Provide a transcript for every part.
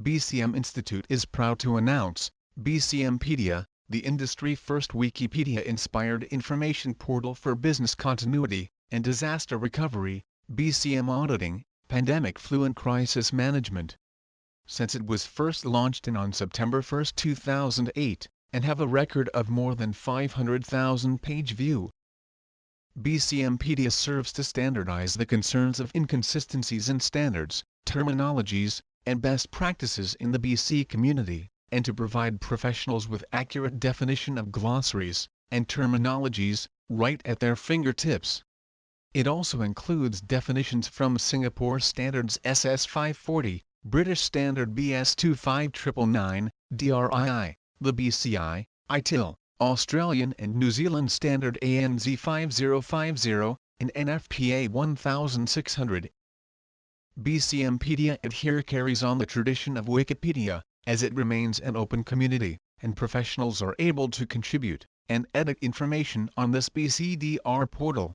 BCM Institute is proud to announce BCMpedia, the industry-first Wikipedia-inspired information portal for business continuity and disaster recovery, BCM auditing, pandemic flu and crisis management. Since it was first launched on September 1, 2008, and have a record of more than 500,000 page view. BCMpedia serves to standardize the concerns of inconsistencies in standards, terminologies, and best practices in the BC community, and to provide professionals with accurate definition of glossaries and terminologies right at their fingertips. It also includes definitions from Singapore Standards SS 540, British Standard BS 25999, DRII, the BCI, ITIL, Australian and New Zealand Standard ANZ 5050, and NFPA 1600. BCMpedia here carries on the tradition of Wikipedia, as it remains an open community, and professionals are able to contribute and edit information on this BCDR portal.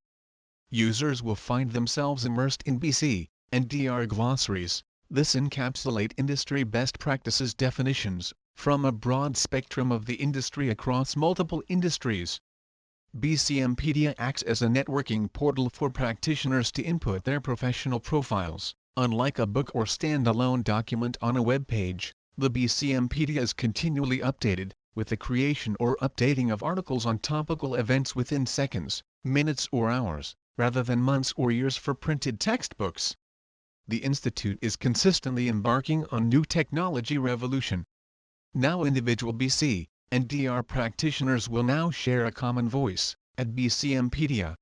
Users will find themselves immersed in BC and DR glossaries. This encapsulate industry best practices definitions from a broad spectrum of the industry across multiple industries. BCMpedia acts as a networking portal for practitioners to input their professional profiles. Unlike a book or standalone document on a web page, the BCMpedia is continually updated, with the creation or updating of articles on topical events within seconds, minutes or hours, rather than months or years for printed textbooks. The Institute is consistently embarking on new technology revolution. Now individual BC and DR practitioners will now share a common voice at BCMpedia.